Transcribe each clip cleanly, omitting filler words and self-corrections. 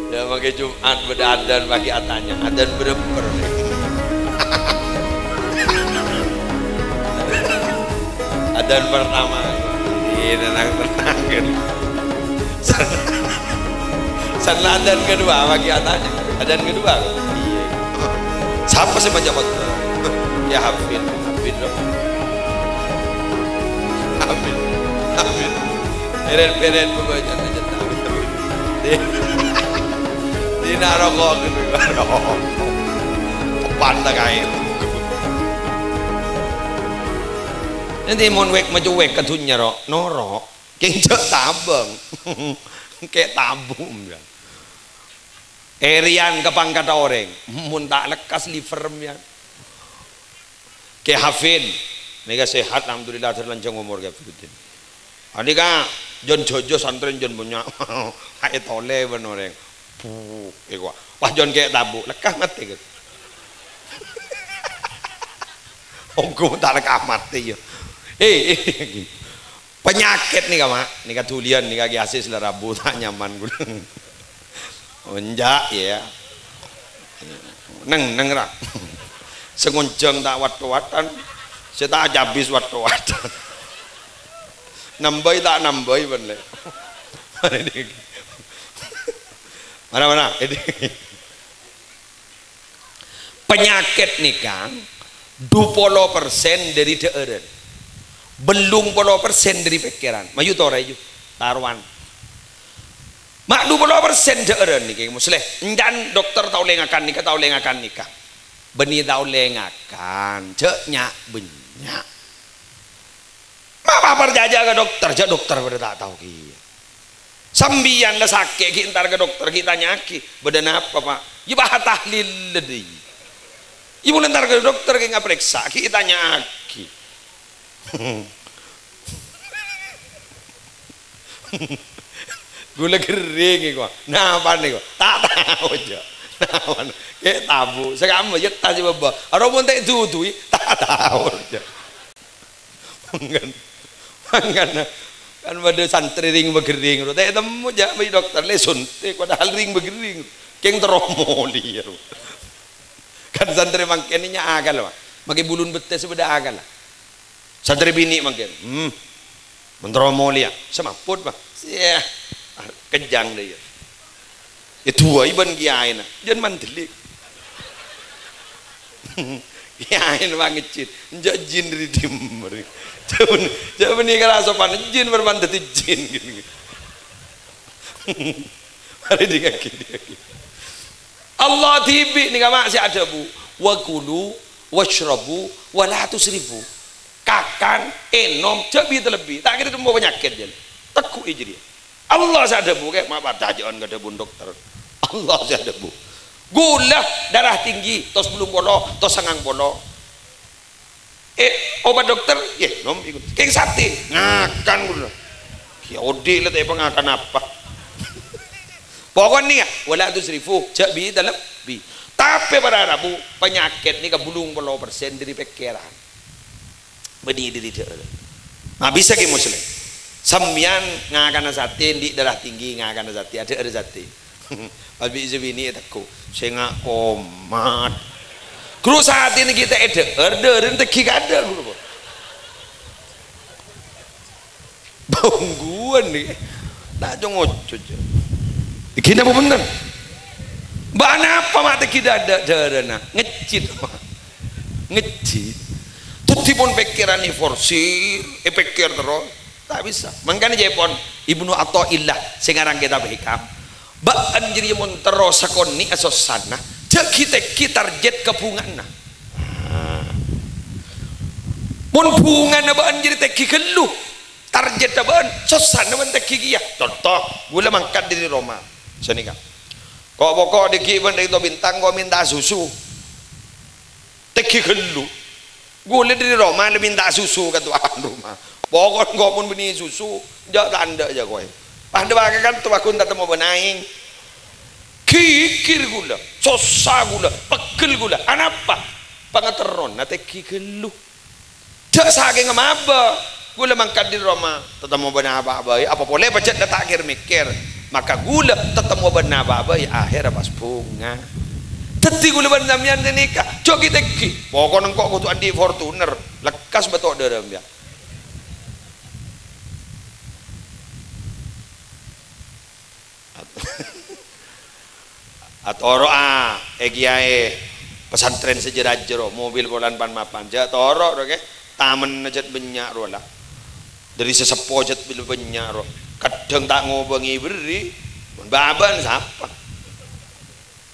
Ya pakai Jumat beradan pakai atanya, adan beremper. Adan pertama ini tenang kan. Sana adan kedua pakai atanya, adan kedua. Iya. Siapa sih baca waktu? Ya Hafid loh. Hafid. Peren pembaca aja tahu. Di naroko gitu. Panda kain. Nanti mon wek maju wek ketunya noro. Kencet tabung. Kayak tabung ya. Erian kepangkat orang. Mun tak lekas liver ya. Kayak Hafid. Nika sehat alhamdulillah terlanjang umur Hafid. Anika Jon Jojo santren Jon punya. Hai tole ben orang. Iko. Wah Jon kayak tabu, lekah mati gitu. Ongko tak lekah mati ya. Penyakit nih Mak, nika tulian nika kiasis lah Rabu tak nyaman gue. Onjak ya. Neng rak. Sengonjang tak wat-watan. Saya tak habis wat-watan. Nambai tak nambai ben le. Mana ini penyakit nih Kang 20% dari deureun belum 10% dari pikiran mayu tore ju taruhan mak 20% deureun nih Kang musleh endan dokter tau lengakan nikah beni tau lengakan cek nyak benyak apa perjaja ke dokter pada tak tahu ki sambian dah sakit kita ntar ke dokter kita nyaki badan apa Pak ya bah tahlil ledi ibu ntar ke dokter kita periksa kita nyaki gula kering kok nah apa nih kok tak tahu aja nah kayak tabu sekarang aja tak sih bapak orang pun tak tuh tak tahu aja kan pada santri ring begering tak temu aja bagi dokter le suntik padahal ring begering keng teromoli kan santri mangkeninya akal Pak makai bulun betes sebeda akal lah santri bini mangken menteromoli ya semaput Pak ya kejang deh ya itu iban kiain jangan mantelik kiain bangicit jajin dari timur Jangan nih kalau sopan jin bermandat jin gitu. Mari dikaki. Allah tibi nih kamu masih ada bu. Wakulu, washrabu, wala tusrifu. Kakan, enom, jabi terlebih. Tak kira mau penyakit jadi. Tekuk aja dia. Allah ada bu kayak mak pada jangan ada bu dokter. Allah ada bu. Gula darah tinggi, tos belum bolong, tos sangang bolong. Obat dokter ya nom ikut kayak sate ngakan gula ya odi lah tapi ngakan apa pokoknya wala tusrifu jabi dalam bi tapi pada Rabu penyakit ini kebulung 10% dari pikiran beni diri dia nah bisa ke muslim sambian ngakan sate di darah tinggi ngakan sate ada sate habis itu ini takku saya ngak komat Kru saat ini kita orderin teki kada guru. Bangguan nih. Tak jongoco. Kita apa bener? Bana apa mata kita ada darana ngecit. Tuti pun pikiran ini forsir, pikir terus tak bisa. Makanya Jepon Ibnu Athaillah sekarang kita berhikam. Ba anjir mun terus sakoni asosana. Kita target kepungan nah. Mun pungan na baan jadi teki kelu target na baan sosan naman teki giya contoh gula mangkat dari Roma sini kan kok pokok di kiban dari to bintang kok minta susu teki kelu gula dari Roma le minta susu ke tuan rumah pokok kok pun beni susu jak tanda aja kowe pada bagakan tu aku tak mau benaing kikir gula sosa gula pegel gula anapa pangateron na teki kelu cak saking ngapa gula mangkat di Roma tetemu benar apa apa boleh baca tak akhir mikir maka gula tetemu benar apa akhir pas bunga teti gula benar yang nikah cok kita ki pokoknya kok kutu andi Fortuner lekas betul dalam ya atau roa egiae pesantren sejarah jero mobil bolan pan mapan ja toro oke taman najat benyak ro lah dari sesepo jat bil benyak ro kadang tak ngobengi beri baban siapa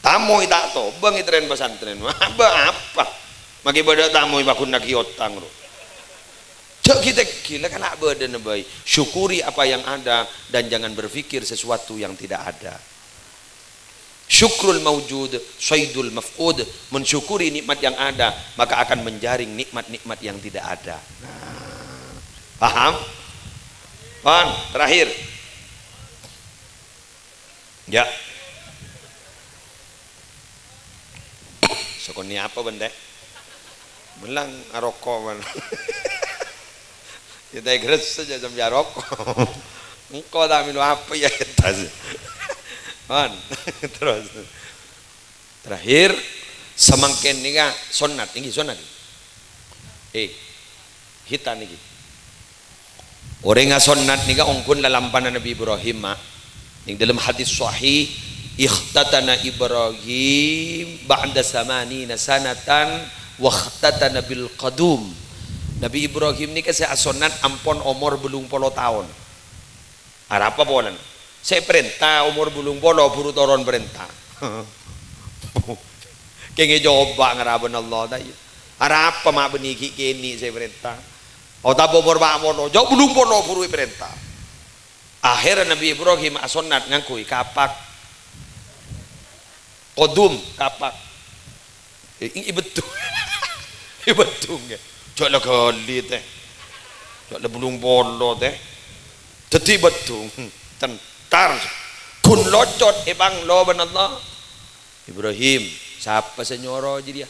tamu tak to bengi tren pesantren apa magi beda tamu bakun nagi otang ro cok kita gila kan nak badan baik syukuri apa yang ada dan jangan berpikir sesuatu yang tidak ada. Syukrul mawjud syaidul mafqud, mensyukuri nikmat yang ada maka akan menjaring nikmat-nikmat yang tidak ada. Paham? Paham? Terakhir ya sokoni apa benda belang rokok man kita geres saja jam rokok engkau tak minum apa ya kita terus terakhir semakin nih kan sunat hitan nih orang nggak sunat nih kan ongkun lalampanan Nabi Ibrahim yang dalam hadis sahih ikhtatana Ibrahim ba'da samanina sanatan wa ikhtatana bil qadum. Nabi Ibrahim ini kasih sunat ampon umur belum puluh tahun apa bolan saya perintah umur belum polo buru toron perintah kenge coba ngaraban Allah tadi apa mak beniki kini saya perintah tak umur mak mono jauh belum polo buru perintah akhirnya Nabi Ibrahim asonat ngangkui kapak kodum kapak ini betul ini betul jauh lah kali teh jauh lah belum polo teh jadi betul tentar kun locot bang lo Allah Ibrahim siapa senyoro jadi dia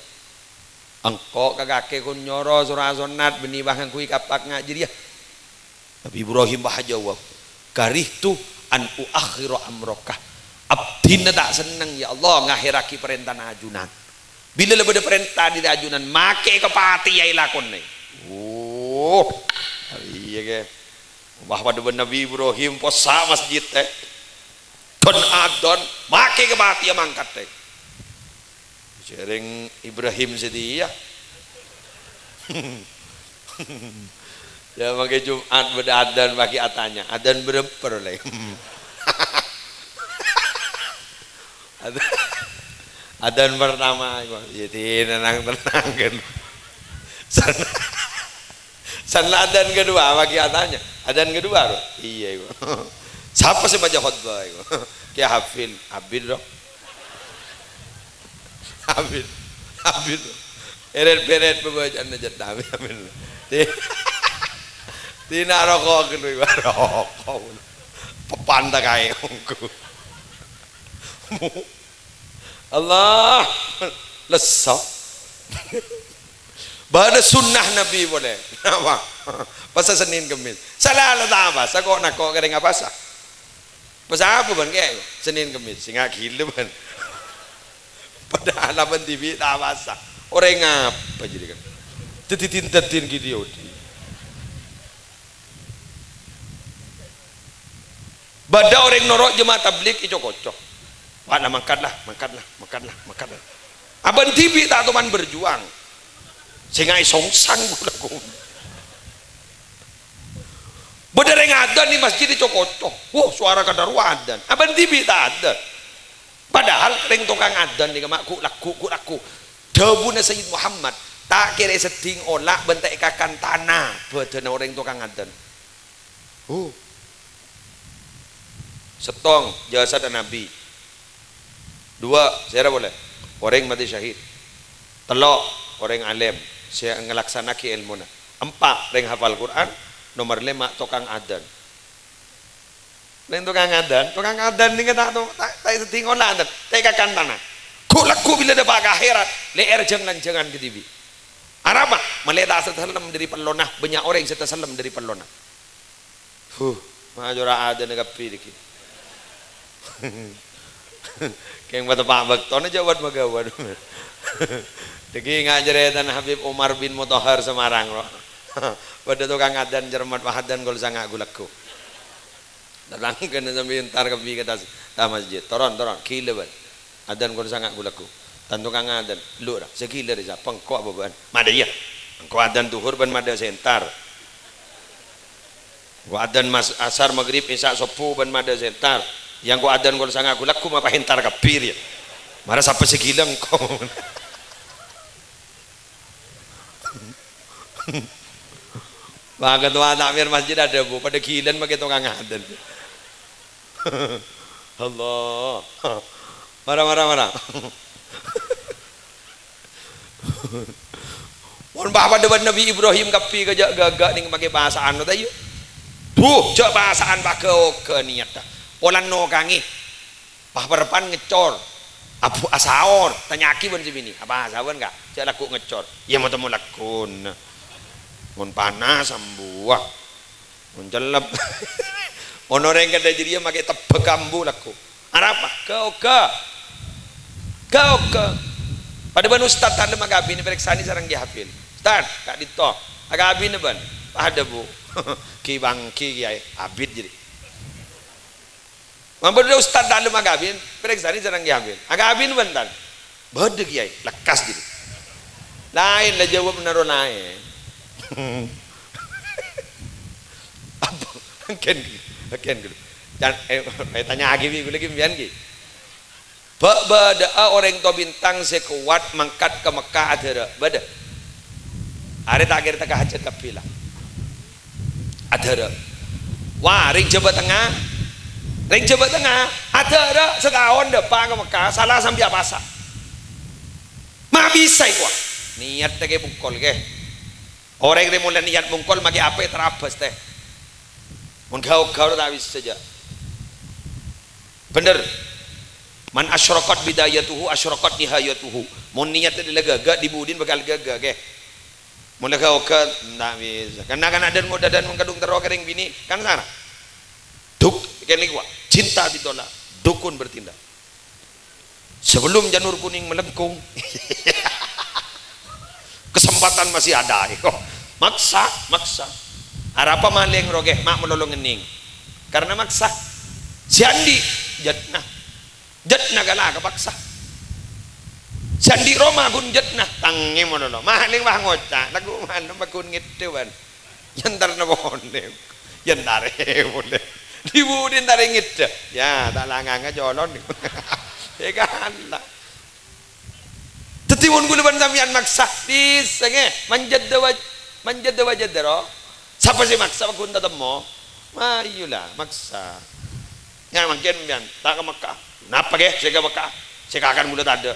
engkau kagake kun nyoro surah sonat beni bahang kui kapak ngak jadi dia Nabi Ibrahim bahajawab karih tu an uakhiru amrokah abdina tak seneng ya Allah ngakhiraki perintah ajunan bila lebih perintah di ajunan make kepati ya ilakon nih iya ke bahwa Nabi Ibrahim posa masjid teh don adon make kebati yang mangkat teh sering Ibrahim sedia ya pakai Jumat beradan pakai atanya adan beremper leh adan pertama jadi tenang kan sana adan kedua bagi atanya adan kedua loh iya itu siapa sih baca khutbah itu kayak Hafid dong Hafid eret pembacaan najat Hafid tina rokok kedua rokok pepanda kayak ongku Allah lesok pada sunnah Nabi boleh apa pasal Senin Kemis salah lah tak apa kok nak kok kering apa sah pasal apa ban kayak Senin Kemis singa gila ban padahal lapan TV tak apa sah orang ngapa jadi kan tetin gitu yodi bada orang norok jemaah tablik itu kocok pada makanlah aban TV tak teman berjuang sehingga songsang gulaku bener yang ada di masjid di cokocok suara kadar wadan aban TV tak ada padahal kering tukang adan nih makku laku debuna Sayyid Muhammad tak kira seding olak bentek kakan tanah badan orang tukang adan setong jasa dan Nabi dua saya boleh orang mati syahid telok orang alim saya ngelaksanakan ilmu na empat orang hafal Quran nomor 5 tukang adan lain tukang adan ni kata tak setinggal lah adan tak kakan tanah ku laku bila dapat akhirat leer jangan ke TV Arapa meledak setelah dari pelonah, banyak orang yang setelah dari pelonah. Majora ada negap pilih. Kayak mata Pak Bakton aja buat magawan. Deki ngajaretan Habib Umar bin Mutahhar Semarang loh. Pada tukang adan Jerman Wahadan gol sangat gulaku. Dalang kena sambil entar kebi ke tas masjid. Toron kilo ban. Adan gol sangat gulaku. Dan tukang adan lu dah sekilo dia pengkok beban. Mada ya. Pengkok adan tuhur ban mada sentar. Gua adan mas asar maghrib isya sopu ban mada sentar. Yang gua adan gol sangat gulaku mah hentar kapir ya. Mara sampai segilang kau. Maka tuan takmir masjid ada bu, pada gilan pakai tukang adan. Allah, marah. Mohon bapak depan Nabi Ibrahim kapi kejak gagak nih pakai bahasaan lo tayu. Tuh, cak bahasaan pakai ke niat dah. Polan no kangi, bah berpan ngecor, abu asaor, tanyaki pun sini. Apa asawan enggak? Cak laku ngecor. Ya mau temu lakun. Mon panas ambuah mon jelep ono orang kada jadi dia pakai tebek kambu laku arapa kau pada ban ustad tanda magabi ni periksa ni sarang dia hafil ustad kak dito agabi ni ban ada bu ki bangki kiai abid jadi mampu dia ustad tanda magabi periksa ni sarang dia hafil agabi ni ban tan bade kiai lekas jadi lain lah jawab menaruh lain. Apa ken gitu dan tanya lagi bian ki bada orang to bintang sekuat mangkat ke Mekah ada bada are takir tak hajat kapila ada wah ring Jawa Tengah ada setahun depan ke Mekah salah sampai apa sah mah bisa gua niat tak bungkol ke orang yang mulai niat bungkol magi apa terabas teh mun kau tak bisa saja bener man asyraqat bidayatuhu asyraqat nihayatuhu mun niat dia gaga dibudin bakal gaga ke mun kau tak bisa karena kan ada muda dan mengkadung terok kering bini kan sana duk kene gua cinta ditolak dukun bertindak sebelum janur kuning melengkung kesempatan masih ada maksa harapa maleng rogeh mak melolong ngening karena maksa siandi jatna gala kepaksa siandi Roma gun jatna tangi mololo maleng wah ngoca lagu mana bakun ngitewan yantar na boleh yantare boleh dibudin tare ngite ya tak langanga jolon egalah tetimun guluban sampean maksa disenge manjad wajad dero siapa sih maksa aku entah temu mayulah maksa ya makin pian tak ke Mekah napa ke saya ke Mekah saya akan mulut ada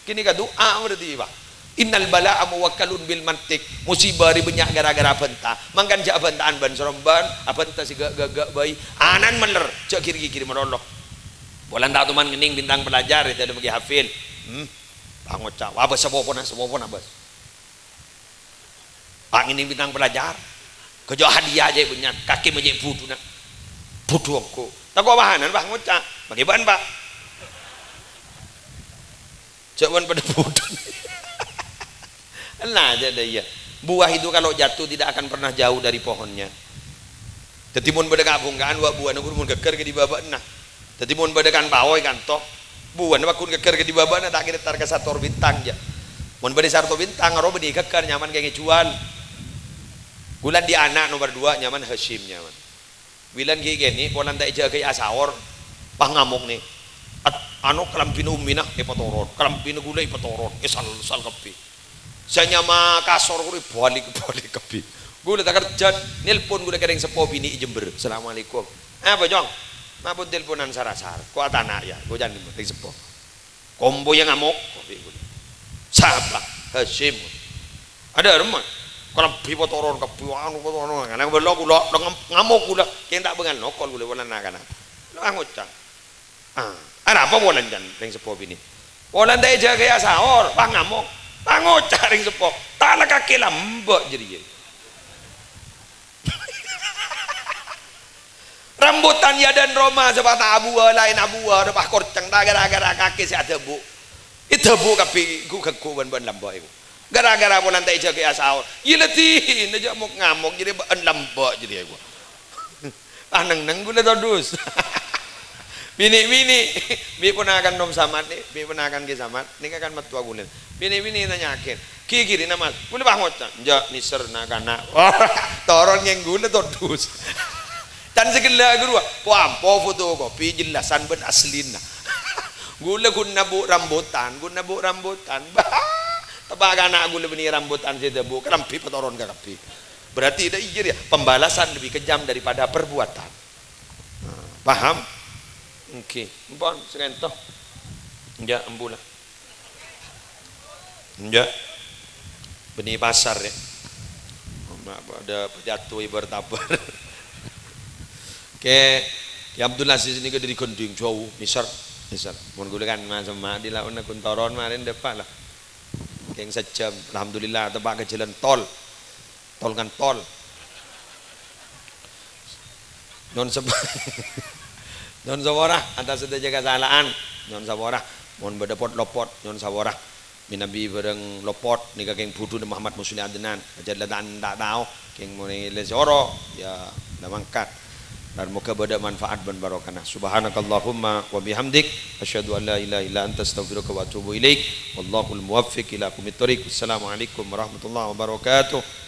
kini ka doa berarti pak innal bala'a muwakkalun bil mantik musibah banyak gara-gara benta mangkan jak bentaan ban soromban abenta si gagak bayi anan meler cak kiri merolok bolan tak tuman ngening bintang pelajar itu ada bagi hafil bangun cak abas sebopon abas pak ini bintang pelajar kejo hadiah aja punya kaki menjadi budu nak budu aku tak kau bahanan pak ngocak bagi bahan pak jawaban pada budu nah aja deh ya buah itu kalau jatuh tidak akan pernah jauh dari pohonnya tetimun pada kabungkan buah nukur mun keker ke di babak nah tetimun pada kan pawai kan toh buah nak kun keker ke di babak nah tak kira tar ke sator bintang ya mun pada sarto bintang roh beni keker nyaman kayak jual bulan di anak nomor 2 nyaman Hashim nyaman bilan gini polan tak jaga asawor pah ngamuk nih anu kelampin umina ipatoron kelampin gula ipatoron sal kepi saya nyama kasor gue balik kepi gue tak kerja nelpon gue kering sepo bini Jember assalamualaikum apa jong ngapun teleponan sarasar kuat anak ya gue jangan di sepo kombo yang ngamuk siapa Hashim ada rumah kalau pipo toron ke piwanu kotoron kan yang belok gula ngamuk gula yang tak bengal nokol gula bolan nakan lo angocang ada apa bolan jan yang sepup ini bolan dah jaga ya sahor pah ngamuk ngocah ring sepo tak kaki lambok jadi rambutan ya dan Roma sebab tak abu lain abu depan korceng tak gara-gara kaki si ada bu itu bu kapi ku keku ban lambok itu gara-gara pun nanti jaga asal iya letih aja mau ngamuk jadi ban lambok jadi aku neng gula todus bini pun akan nom samat nih bini pun akan ke samat ini kan matua gulen bini nanyakin kiri nama gula bangun ja niser nakana toron yang gula todus dan segala guru pampo fotokopi jelasan ben aslina gula guna bu rambutan tebak anak gula beni rambutan saya bu kerampi petoron kerampi berarti ada iya ya pembalasan lebih kejam daripada perbuatan paham oke mpon sekentoh enggak embulah enggak beni pasar ya ada pejatuh bertabar ke ya Abdul Aziz ini ke dari Gonding jauh misal mohon gunakan sama di lawan kuntoron kemarin depan lah yang sejam alhamdulillah tebak ke jalan tol kan tol non sawarah atas saja kesalahan non sawarah mohon berdepot lopot non sawarah minabi bareng lopot nika keng putu Muhammad Muslim Adnan jadlatan tak tahu keng mulai lesoro ya namangkat dan moga bada manfaat dan barokah. Subhanakallahumma wa bihamdik asyhadu an la ilaha illa anta astaghfiruka wa atubu ilaik. Wallahul muwaffiq ila aqwamit thoriq. Wassalamualaikum warahmatullahi wabarakatuh.